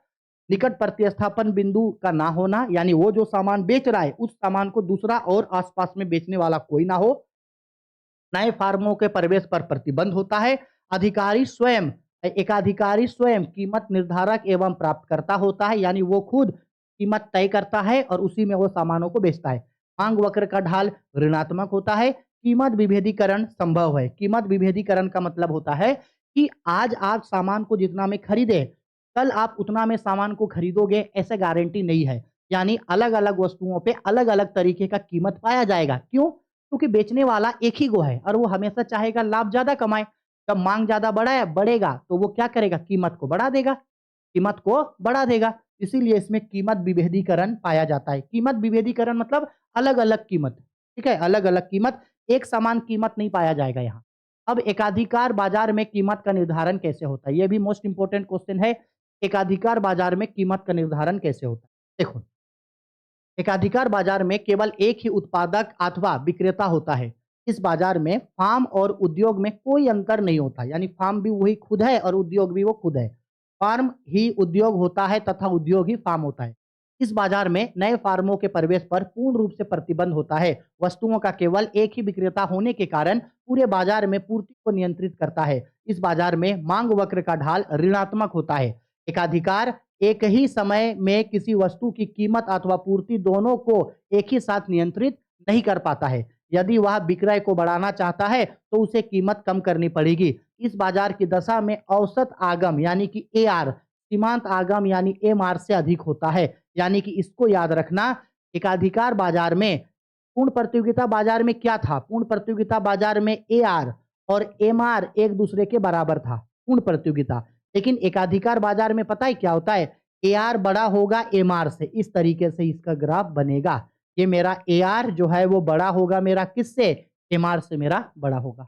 निकट प्रतिस्थापन बिंदु का ना होना, यानी वो जो सामान बेच रहा है उस सामान को दूसरा और आसपास में बेचने वाला कोई ना हो। नए फार्मों के प्रवेश पर प्रतिबंध होता है। अधिकारी स्वयं एकाधिकारी स्वयं कीमत निर्धारक एवं प्राप्तकर्ता होता है, यानी वो खुद कीमत तय करता है और उसी में वो सामानों को बेचता है। मांग वक्र का ढाल ऋणात्मक होता है। कीमत विभेदीकरण संभव है। कीमत विभेदीकरण का मतलब होता है कि आज आप सामान को जितना में खरीदे, कल आप उतना में सामान को खरीदोगे, ऐसे गारंटी नहीं है। यानी अलग अलग वस्तुओं पे अलग अलग तरीके का कीमत पाया जाएगा। क्यों? क्योंकि बेचने वाला एक ही गो है और वो हमेशा चाहेगा लाभ ज्यादा कमाए। जब मांग ज्यादा बढ़ेगा तो वो क्या करेगा? कीमत को बढ़ा देगा। कीमत को बढ़ा देगा। इसीलिए इसमें कीमत विभेदीकरण पाया जाता है। कीमत विभेदीकरण मतलब अलग अलग कीमत। ठीक है, अलग अलग कीमत, एक समान कीमत नहीं पाया जाएगा यहाँ। अब एकाधिकार बाजार में कीमत का निर्धारण कैसे होता है? यह भी मोस्ट इंपोर्टेंट क्वेश्चन है। एकाधिकार बाजार में कीमत का निर्धारण कैसे होता है? देखो, एकाधिकार बाजार में केवल एक ही उत्पादक अथवा विक्रेता होता है। इस बाजार में फार्म और उद्योग में कोई अंतर नहीं होता, यानी फार्म भी वही खुद है और उद्योग भी वो खुद है। फार्म ही उद्योग होता है तथा उद्योग ही फार्म होता है। इस बाजार में नए फार्मों के प्रवेश पर पूर्ण रूप से प्रतिबंध होता है। वस्तुओं का केवल एक ही विक्रेता होने के कारण पूरे बाजार में पूर्ति को नियंत्रित करता है। इस बाजार में मांग वक्र का ढाल ऋणात्मक होता है। एकाधिकार एक ही समय में किसी वस्तु की कीमत अथवा पूर्ति दोनों को एक ही साथ नियंत्रित नहीं कर पाता है। यदि वह विक्रय को बढ़ाना चाहता है तो उसे कीमत कम करनी पड़ेगी। इस बाजार की दशा में औसत आगम यानी कि एआर, सीमांत आगम यानी एमआर से अधिक होता है। यानी कि इसको याद रखना, एकाधिकार बाजार में, पूर्ण प्रतियोगिता बाजार में क्या था? पूर्ण प्रतियोगिता बाजार में एआर और एमआर एक दूसरे के बराबर था, पूर्ण प्रतियोगिता। लेकिन एकाधिकार बाजार में पता है क्या होता है? एआर बड़ा होगा एमआर से, इस तरीके से इसका ग्राफ बनेगा। ये मेरा एआर जो है वो बड़ा होगा मेरा किससे? एमआर से मेरा बड़ा होगा।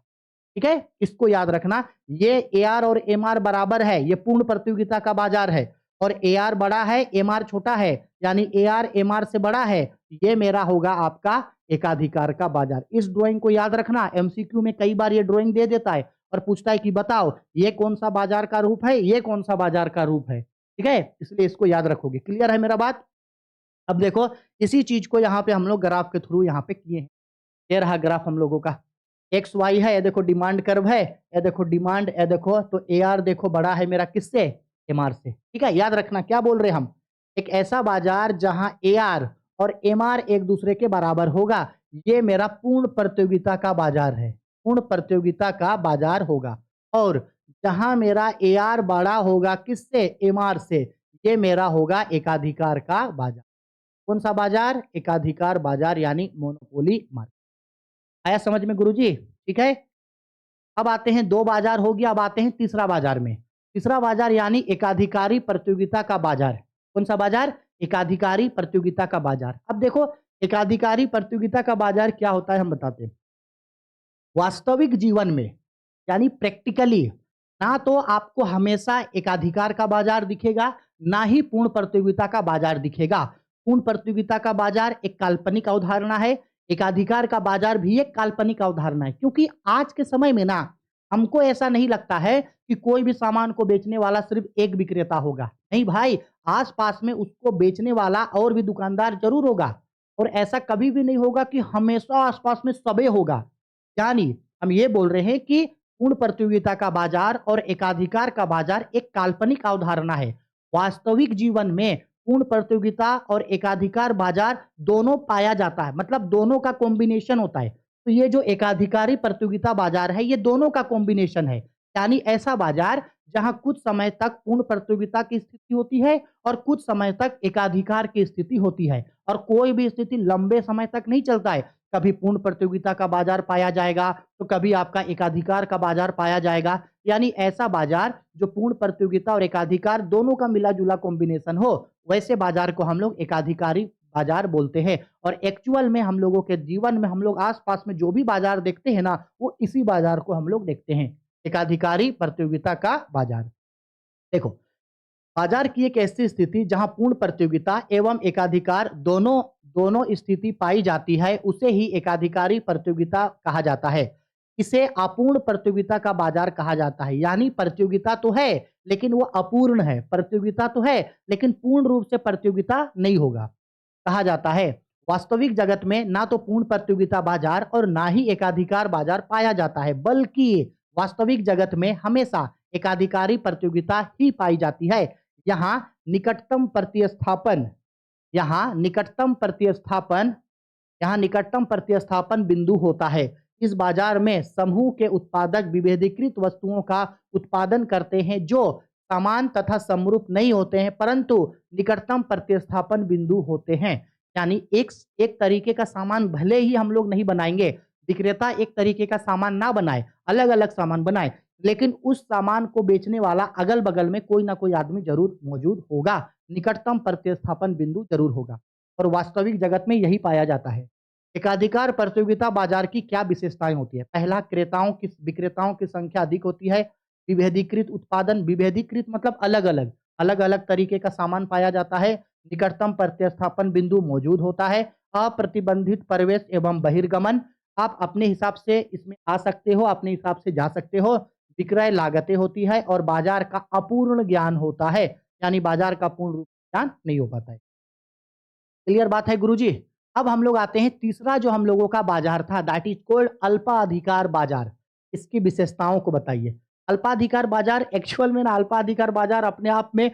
ठीक है, इसको याद रखना। ये एआर और एमआर बराबर है, ये पूर्ण प्रतियोगिता का बाजार है। और एआर बड़ा है एमआर छोटा है, यानी एआर एमआर से बड़ा है, ये मेरा होगा आपका एकाधिकार का बाजार। इस ड्राइंग को याद रखना, एमसीक्यू में कई बार ये ड्राइंग दे देता है और पूछता है कि बताओ ये कौन सा बाजार का रूप है, ये कौन सा बाजार का रूप है। ठीक है, इसलिए इसको याद रखोगे। क्लियर है मेरा बात? अब देखो, इसी चीज को यहाँ पे हम लोग ग्राफ के थ्रू यहाँ पे किए हैं। ये रहा ग्राफ हम लोगों का। एक्स वाई है, ये देखो डिमांड कर्व है, ये देखो डिमांड, ये देखो तो एआर देखो बड़ा है मेरा किससे? एमआर से। ठीक है, याद रखना क्या बोल रहे हैं हम? एक ऐसा बाजार जहां एआर और एमआर एक दूसरे के बराबर होगा, ये मेरा पूर्ण प्रतियोगिता का बाजार है। पूर्ण प्रतियोगिता का बाजार होगा। और जहां मेरा एआर बड़ा होगा किससे, एमआर से, ये मेरा होगा एकाधिकार का बाजार। कौन सा बाजार, एकाधिकार बाजार यानी मोनोपोली मार्केट। आया समझ में गुरुजी, ठीक है। अब आते हैं, दो बाजार हो गया, अब आते हैं तीसरा बाजार में। तीसरा बाजार यानी एकाधिकारी प्रतियोगिता का बाजार। कौन सा बाजार, एकाधिकारी प्रतियोगिता का बाजार। अब देखो, एकाधिकारी प्रतियोगिता का बाजार क्या होता है हम बताते हैं। वास्तविक जीवन में यानी प्रैक्टिकली ना तो आपको हमेशा एकाधिकार का बाजार दिखेगा, ना ही पूर्ण प्रतियोगिता का बाजार दिखेगा। पूर्ण प्रतियोगिता का बाजार एक काल्पनिक अवधारणा है, एकाधिकार का बाजार भी एक काल्पनिक अवधारणा है। क्योंकि आज के समय में ना हमको ऐसा नहीं लगता है कि कोई भी सामान को बेचने वाला सिर्फ एक विक्रेता होगा। नहीं भाई, आस-पास में उसको बेचने वाला और भी दुकानदार ज़रूर होगा, और ऐसा कभी भी नहीं होगा कि हमेशा आस-पास में सबे होगा। यानी हम ये बोल रहे हैं कि पूर्ण प्रतियोगिता का बाजार और एकाधिकार का बाजार एक काल्पनिक अवधारणा है। वास्तविक जीवन में पूर्ण प्रतियोगिता और एकाधिकार बाजार दोनों पाया जाता है, मतलब दोनों का कॉम्बिनेशन होता है। तो ये जो एकाधिकारी प्रतियोगिता बाजार है, ये दोनों का कॉम्बिनेशन है। यानी ऐसा बाजार जहां कुछ समय तक पूर्ण प्रतियोगिता की स्थिति होती है और कुछ समय तक एकाधिकार की स्थिति होती है, और कोई भी स्थिति लंबे समय तक नहीं चलता है। कभी पूर्ण प्रतियोगिता का बाजार पाया जाएगा, तो कभी आपका एकाधिकार का बाजार पाया जाएगा। यानी ऐसा बाजार जो पूर्ण प्रतियोगिता और एकाधिकार दोनों का मिला-जुला कॉम्बिनेशन हो, वैसे बाजार को हम लोग एकाधिकारी बाजार बोलते हैं। और एक्चुअल में हम लोगों के जीवन में हम लोग आस-पास में जो भी बाजार देखते हैं ना, वो इसी बाजार को हम लोग देखते हैं, एकाधिकारी प्रतियोगिता का बाजार। देखो, बाजार की एक ऐसी स्थिति जहां पूर्ण प्रतियोगिता एवं एकाधिकार दोनों दोनों स्थिति पाई जाती है, उसे ही एकाधिकारी प्रतियोगिता कहा जाता है। इसे अपूर्ण प्रतियोगिता का बाजार कहा जाता है। यानी प्रतियोगिता तो है, लेकिन वो अपूर्ण है। प्रतियोगिता तो है, लेकिन पूर्ण रूप से प्रतियोगिता नहीं होगा, कहा जाता है। वास्तविक जगत में ना तो पूर्ण प्रतियोगिता बाजार और ना ही एकाधिकार बाजार पाया जाता है, बल्कि वास्तविक जगत में हमेशा एकाधिकारी प्रतियोगिता ही पाई जाती है। यहाँ निकटतम प्रतिस्थापन यहाँ निकटतम प्रतिस्थापन यहाँ निकटतम प्रतिस्थापन बिंदु होता है। इस बाजार में समूह के उत्पादक विभेदीकृत वस्तुओं का उत्पादन करते हैं जो समान तथा समरूप नहीं होते हैं, परंतु निकटतम प्रतिस्थापन बिंदु होते हैं। यानी एक एक तरीके का सामान भले ही हम लोग नहीं बनाएंगे, विक्रेता एक तरीके का सामान ना बनाए, अलग-अलग सामान बनाए, लेकिन उस सामान को बेचने वाला अगल-बगल में कोई ना कोई आदमी ज़रूर मौजूद होगा, निकटतम प्रतिस्थापन बिंदु ज़रूर होगा, और वास्तविक जगत में यही पाया जाता है। एकाधिकार प्रतियोगिता बाजार की क्या विशेषताएं होती है? पहला, विक्रेताओं की संख्या अधिक होती है। विभेदीकृत उत्पादन, विभेदीकृत मतलब अलग-अलग, अलग-अलग तरीके का सामान पाया जाता है। निकटतम प्रतिस्थापन बिंदु मौजूद होता है। अप्रतिबंधित प्रवेश एवं बहिर्गमन, आप अपने हिसाब से इसमें आ सकते हो, अपने हिसाब से जा सकते हो। विक्रय लागतें होती है और बाजार का अपूर्ण ज्ञान होता है, यानी बाजार का पूर्ण रूप से ज्ञान नहीं हो पाता है। क्लियर बात है गुरुजी? अब हम लोग आते हैं, तीसरा जो हम लोगों का बाजार था, दैट इज कॉल्ड अल्पाधिकार बाजार। इसकी विशेषताओं को बताइए। अल्पाधिकार बाजार एक्चुअल में ना, अल्पाधिकार बाजार अपने आप में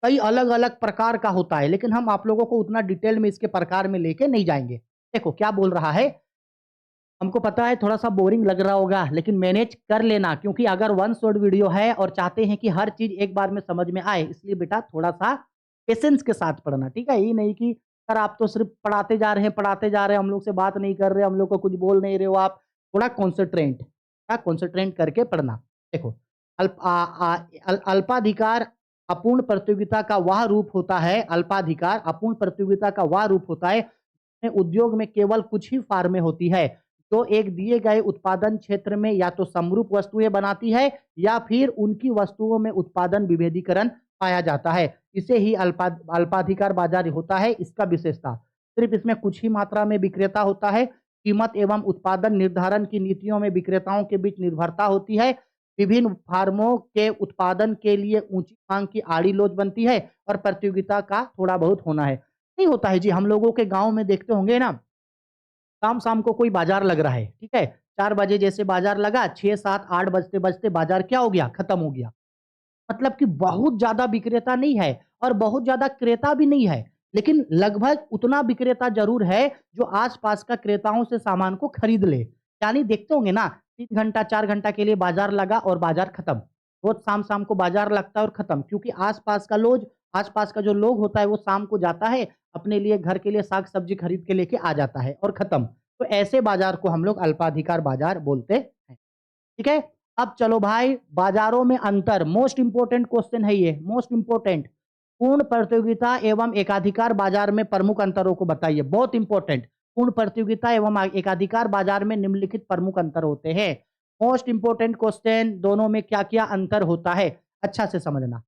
कई अलग-अलग प्रकार का होता है, लेकिन हम आप लोगों को उतना डिटेल में इसके प्रकार में लेके नहीं जाएँगे। देखो क्या बोल रहा है, हमको पता है थोड़ा-सा बोरिंग लग रहा होगा, लेकिन मैनेज कर लेना, क्योंकि अगर वन शॉट वीडियो है और चाहते हैं कि हर चीज़ एक बार में समझ में आए, इसलिए बेटा थोड़ा-सा पेशेंस के साथ पढ़ना, ठीक है? ये नहीं कि सर आप तो सिर्फ़ पढ़ाते जा रहे हैं, पढ़ाते जा रहे हैं, हम लोग से बात नहीं कर रहे, हम लोग को कुछ बोल नहीं रहे हो आप। थोड़ा कॉन्सन्ट्रेट करके पढ़ना। देखो, अल्प आ आ अल्पाधिकार अपूर्ण प्रतियोगिता का वह रूप होता है, अल्पाधिकार अपूर्ण प्रतियोगिता का वह रूप होता है, उद्योग में केवल कुछ ही फार्में होती है, तो एक दिए गए उत्पादन क्षेत्र में या तो समरूप वस्तुएं बनाती है या फिर उनकी वस्तुओं में उत्पादन विभेदीकरण पाया जाता है। इसे ही अल्पाधिकार बाजार होता है। इसका विशेषता सिर्फ इसमें कुछ ही मात्रा में विक्रेता होता है। कीमत एवं उत्पादन निर्धारण की नीतियों में विक्रेताओं के बीच निर्भरता होती है। विभिन्न फार्मों के उत्पादन के लिए ऊंची मांग की आड़ी लोच बनती है और प्रतियोगिता का थोड़ा बहुत होना है। नहीं होता है जी, हम लोगों के गांव में देखते होंगे ना, शाम-शाम को कोई बाजार लग रहा है, ठीक है? 4 बजे जैसे बाजार लगा, 6, 7, 8 बजते-बजते बाजार क्या हो गया? खत्म हो गया। मतलब कि बहुत ज़्यादा विक्रेता नहीं है और बहुत ज़्यादा क्रेता भी नहीं है, लेकिन लगभग उतना विक्रेता ज़रूर है जो आस-पास का क्रेताओं से सामान को खरीद ले। यानी देखते होंगे ना, 3 घंटा, 4 घंटा के लिए बाजार लगा और बाजार खत्म। रोज शाम शाम को बाजार लगता है और खत्म, क्योंकि आसपास का जो लोग होता है वो शाम को जाता है, अपने लिए घर के लिए साग सब्जी खरीद के लेके आ जाता है और खत्म। तो ऐसे बाजार को हम लोग अल्पाधिकार बाजार बोलते हैं। ठीक है। अब चलो भाई, बाजारों में अंतर, मोस्ट इंपोर्टेंट क्वेश्चन है ये, मोस्ट इंपोर्टेंट। पूर्ण प्रतियोगिता एवं एकाधिकार बाजार में प्रमुख अंतरों को बताइए, बहुत इंपॉर्टेंट। पूर्ण प्रतियोगिता एवं एकाधिकार बाजार में निम्नलिखित प्रमुख अंतर होते हैं। मोस्ट इंपोर्टेंट क्वेश्चन, दोनों में क्या क्या अंतर होता है, अच्छा से समझना।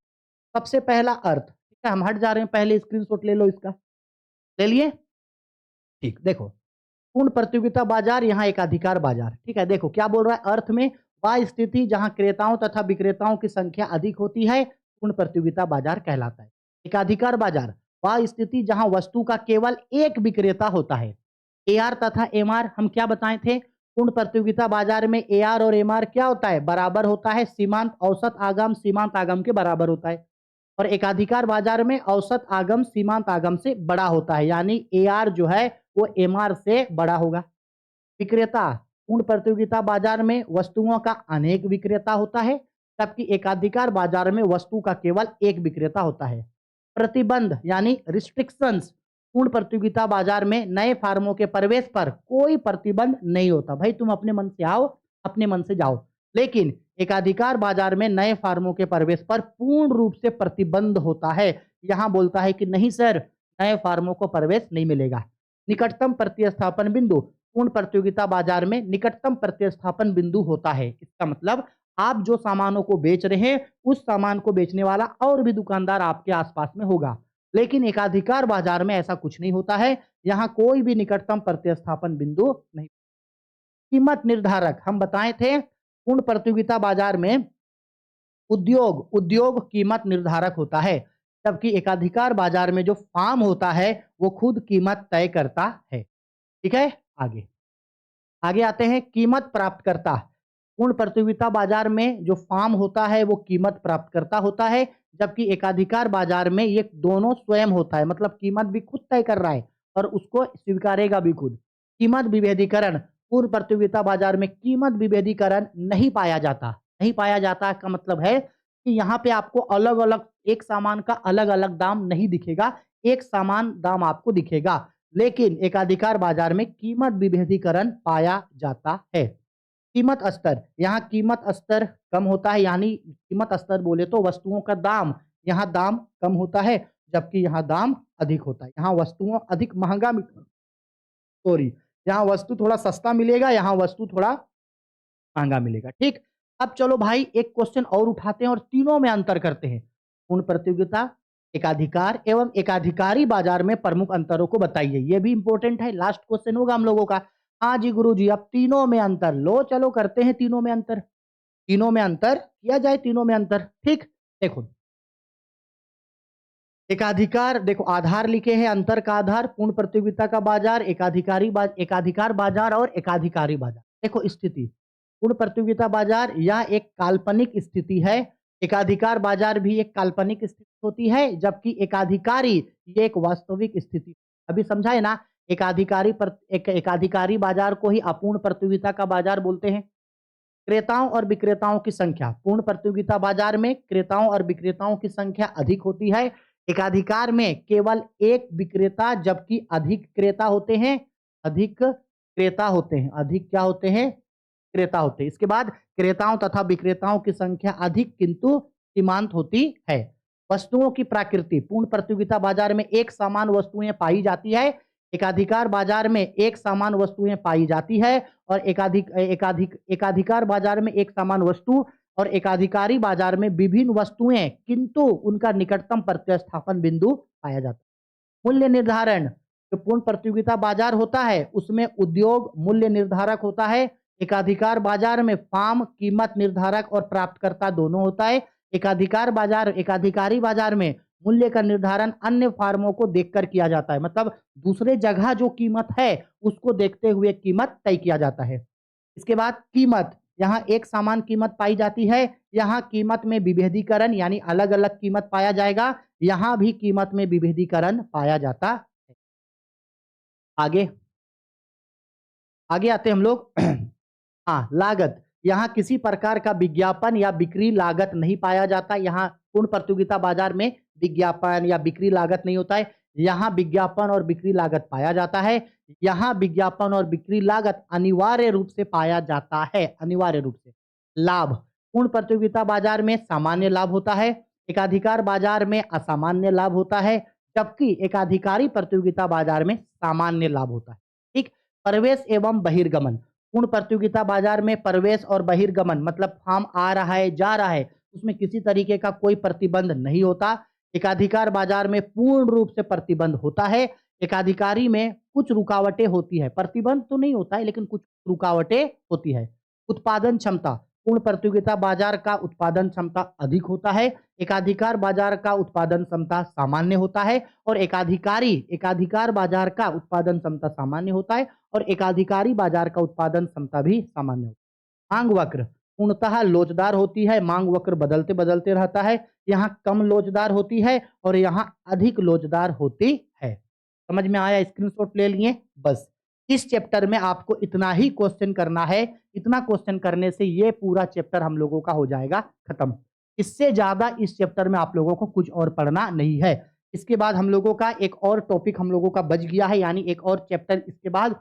सबसे पहला अर्थ, ठीक है, हम हट जा रहे हैं, पहले स्क्रीनशॉट ले लो इसका, ले लिए? ठीक, देखो, पूर्ण प्रतियोगिता बाजार, यहाँ एकाधिकार बाजार। ठीक है, देखो क्या बोल रहा है अर्थ में, वह स्थिति जहां क्रेताओं तथा विक्रेताओं की संख्या अधिक होती है, पूर्ण प्रतियोगिता बाजार कहलाता है। एकाधिकार बाजार, वह स्थिति जहां वस्तु का केवल एक विक्रेता होता है। एआर तथा एमआर हम क्या बताए थे, पूर्ण प्रतियोगिता बाजार में एआर और एमआर क्या होता है, बराबर होता है, सीमांत औसत आगम सीमांत आगम के बराबर होता है। और एकाधिकार बाजार में औसत आगम सीमांत आगम से बड़ा होता है, यानी एआर जो है वो एमआर से बड़ा होगा। विक्रेता, पूर्ण प्रतियोगिता बाजार में वस्तुओं का अनेक विक्रेता होता है, जबकि एकाधिकार बाजार में वस्तु का केवल एक विक्रेता होता है। प्रतिबंध यानी रिस्ट्रिक्शंस, पूर्ण प्रतियोगिता बाजार में नए फार्मों के प्रवेश पर कोई प्रतिबंध नहीं होता, भाई तुम अपने मन से आओ, अपने मन से जाओ। लेकिन एकाधिकार बाजार में नए फार्मों के प्रवेश पर पूर्ण रूप से प्रतिबंध होता है। यहां बोलता है कि नहीं सर, नए फार्मों को प्रवेश नहीं मिलेगा। निकटतम प्रतिस्थापन बिंदु, पूर्ण प्रतियोगिता बाजार में निकटतम प्रतिस्थापन बिंदु होता है। इसका मतलब आप जो सामानों को बेच रहे हैं उस सामान को बेचने वाला और भी दुकानदार आपके आसपास में होगा। लेकिन एकाधिकार बाजार में ऐसा कुछ नहीं होता है, यहाँ कोई भी निकटतम प्रतिस्थापन बिंदु नहीं। कीमत निर्धारक हम बताए थे, पूर्ण प्रतियोगिता बाजार में उद्योग उद्योग कीमत निर्धारक होता है, जबकि एकाधिकार बाजार में जो फार्म होता है वो खुद कीमत तय करता है। ठीक है, आगे आगे आते हैं, कीमत प्राप्तकर्ता। पूर्ण प्रतियोगिता बाजार में जो फार्म होता है वो कीमत प्राप्तकर्ता होता है, जबकि एकाधिकार बाजार में ये दोनों स्वयं होता है, मतलब कीमत भी खुद तय कर रहा है और उसको स्वीकारेगा भी खुद। कीमत विभेदीकरण, पूर्ण प्रतियोगिता बाजार में कीमत विभेदीकरण नहीं पाया जाता। नहीं पाया जाता का मतलब है कि यहाँ पे आपको अलग अलग एक सामान का अलग अलग दाम नहीं दिखेगा, एक समान दाम आपको दिखेगा। लेकिन एकाधिकार बाजार में कीमत विभेदीकरण पाया जाता है। कीमत स्तर, यहाँ कीमत स्तर कम होता है, यानी कीमत स्तर बोले तो वस्तुओं का दाम, यहाँ दाम कम होता है, जबकि यहाँ दाम अधिक होता है। यहाँ वस्तुओं अधिक महंगा, सॉरी, यहाँ वस्तु थोड़ा सस्ता मिलेगा, यहाँ वस्तु थोड़ा महंगा मिलेगा। ठीक, अब चलो भाई एक क्वेश्चन और उठाते हैं और तीनों में अंतर करते हैं। पूर्ण प्रतियोगिता, एकाधिकार एवं एकाधिकारी बाजार में प्रमुख अंतरों को बताइए, ये भी इंपॉर्टेंट है, लास्ट क्वेश्चन होगा हम लोगों का। हाँ जी गुरुजी, अब तीनों में अंतर लो, चलो करते हैं तीनों में अंतर। तीनों में अंतर किया जाए, तीनों में अंतर। ठीक, देखो एकाधिकार, देखो आधार लिखे हैं, अंतर का आधार, पूर्ण प्रतियोगिता का बाजार, एकाधिकार बाजार और एकाधिकारी बाजार। देखो स्थिति, पूर्ण प्रतियोगिता बाजार यह एक काल्पनिक स्थिति है, एकाधिकार बाजार भी एक काल्पनिक स्थिति होती है, जबकि एकाधिकारी ये एक वास्तविक स्थिति। अभी समझाए ना, एकाधिकारी बाजार को ही अपूर्ण प्रतियोगिता का बाजार बोलते हैं। क्रेताओं और विक्रेताओं की संख्या, पूर्ण प्रतियोगिता बाजार में क्रेताओं और विक्रेताओं की संख्या अधिक होती है, एकाधिकार में केवल एक विक्रेता, जबकि अधिक क्रेता होते हैं, अधिक क्रेता होते हैं, अधिक क्या होते हैं, क्रेता होते हैं। इसके बाद क्रेताओं तथा विक्रेताओं की संख्या अधिक किंतु सीमांत होती है। वस्तुओं की प्रकृति, पूर्ण प्रतियोगिता बाजार में एक समान वस्तुएं पाई जाती है, एकाधिकार बाजार में एक समान वस्तुएं पाई जाती है, और एकाधिकार बाजार में एक समान वस्तु और एकाधिकारी बाजार में विभिन्न वस्तुएं किंतु उनका निकटतम प्रतिस्थापन बिंदु पाया जाता है। मूल्य निर्धारण, जो पूर्ण प्रतियोगिता बाजार होता है उसमें उद्योग मूल्य निर्धारक होता है, एकाधिकार बाजार में फार्म कीमत निर्धारक और प्राप्तकर्ता दोनों होता है। एकाधिकारी बाजार में मूल्य का निर्धारण अन्य फार्मों को देखकर किया जाता है, मतलब दूसरे जगह जो कीमत है उसको देखते हुए कीमत तय किया जाता है। इसके बाद कीमत, यहाँ एक समान कीमत पाई जाती है, यहाँ कीमत में विभेदीकरण यानी अलग अलग कीमत पाया जाएगा, यहाँ भी कीमत में विभेदीकरण पाया जाता है। आगे आगे आते हम लोग हाँ, लागत, यहाँ किसी प्रकार का विज्ञापन या बिक्री लागत नहीं पाया जाता। यहाँ पूर्ण प्रतियोगिता बाजार में विज्ञापन या बिक्री लागत नहीं होता है। यहाँ विज्ञापन और बिक्री लागत पाया जाता है। यहाँ विज्ञापन और बिक्री लागत अनिवार्य रूप से पाया जाता है, अनिवार्य रूप से। लाभ, पूर्ण प्रतियोगिता बाजार में सामान्य लाभ होता है, एकाधिकार बाजार में असामान्य लाभ होता है, जबकि एकाधिकारी प्रतियोगिता बाजार में सामान्य लाभ होता है। ठीक, प्रवेश एवं बहिर्गमन, पूर्ण प्रतियोगिता बाजार में प्रवेश और बहिर्गमन मतलब फॉर्म आ रहा है, जा रहा है, उसमें किसी तरीके का कोई प्रतिबंध नहीं होता। एकाधिकार बाजार में पूर्ण रूप से प्रतिबंध होता है। एकाधिकारी में कुछ रुकावटें होती है, प्रतिबंध तो नहीं होता है लेकिन कुछ रुकावटें होती है। उत्पादन क्षमता, पूर्ण प्रतियोगिता बाजार का उत्पादन क्षमता अधिक होता है, एकाधिकार बाजार का उत्पादन क्षमता सामान्य होता है और एकाधिकार बाजार का उत्पादन क्षमता सामान्य होता है और एकाधिकारी बाजार का उत्पादन क्षमता भी सामान्य होता है। मांग वक्र पूर्णतः लोचदार होती है, मांग वक्र बदलते बदलते रहता है। यहाँ कम लोचदार होती है और यहाँ अधिक लोचदार होती है। समझ में आया? स्क्रीनशॉट ले लिए बस। इस चैप्टर में आपको इतना ही क्वेश्चन करना है। इतना क्वेश्चन करने से ये पूरा चैप्टर हम लोगों का हो जाएगा खत्म। इससे ज्यादा इस चैप्टर में आप लोगों को कुछ और पढ़ना नहीं है। इसके बाद हम लोगों का एक और टॉपिक हम लोगों का बच गया है, यानी एक और चैप्टर इसके बाद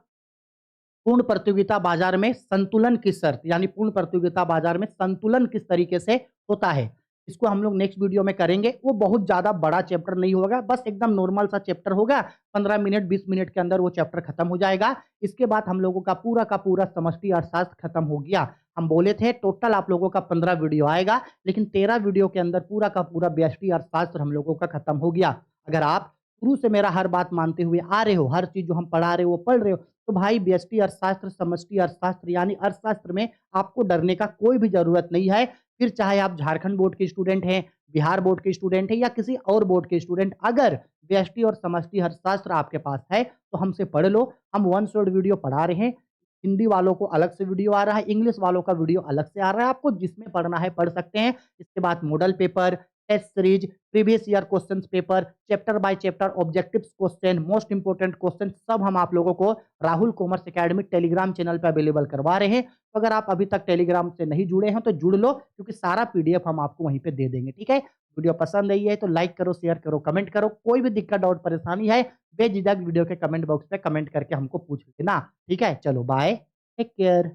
पूर्ण प्रतियोगिता बाजार में संतुलन की शर्त, यानी पूर्ण प्रतियोगिता बाजार में संतुलन किस तरीके से होता है, इसको हम लोग नेक्स्ट वीडियो में करेंगे। वो बहुत ज्यादा बड़ा चैप्टर नहीं होगा, बस एकदम नॉर्मल सा चैप्टर होगा। 15 मिनट 20 मिनट के अंदर वो चैप्टर खत्म हो जाएगा। इसके बाद हम लोगों का पूरा समष्टि अर्थशास्त्र खत्म हो गया। हम बोले थे टोटल आप लोगों का 15 वीडियो आएगा, लेकिन 13 वीडियो के अंदर पूरा का पूरा व्यष्टि अर्थशास्त्र हम लोगों का खत्म हो गया। अगर आप शुरू से मेरा हर बात मानते हुए आ रहे हो, हर चीज जो हम पढ़ा रहे हो वो पढ़ रहे हो, तो भाई व्यष्टि अर्थशास्त्र, समष्टि अर्थशास्त्र यानी अर्थशास्त्र में आपको डरने का कोई भी जरूरत नहीं है। फिर चाहे आप झारखंड बोर्ड के स्टूडेंट हैं, बिहार बोर्ड के स्टूडेंट हैं या किसी और बोर्ड के स्टूडेंट, अगर व्यष्टि और समष्टि अर्थशास्त्र आपके पास है तो हमसे पढ़ लो। हम वन शॉट वीडियो पढ़ा रहे हैं। हिंदी वालों को अलग से वीडियो आ रहा है, इंग्लिश वालों का वीडियो अलग से आ रहा है। आपको जिसमें पढ़ना है पढ़ सकते हैं। इसके बाद model paper, test series, previous year questions paper, chapter by chapter objectives question, most important question सब हम आप लोगों को Rahul commerce academy telegram channel पे अवेलेबल करवा रहे हैं। तो अगर आप अभी तक टेलीग्राम से नहीं जुड़े हैं तो जुड़ लो, क्योंकि सारा पीडीएफ हम आपको वहीं पे दे देंगे। ठीक है, वीडियो पसंद आई है तो लाइक करो, शेयर करो, कमेंट करो। कोई भी दिक्कत, डाउट, परेशानी है बेझिझक वीडियो के कमेंट बॉक्स पे कमेंट करके हमको पूछ लेना। ठीक है, चलो बाय, टेक केयर।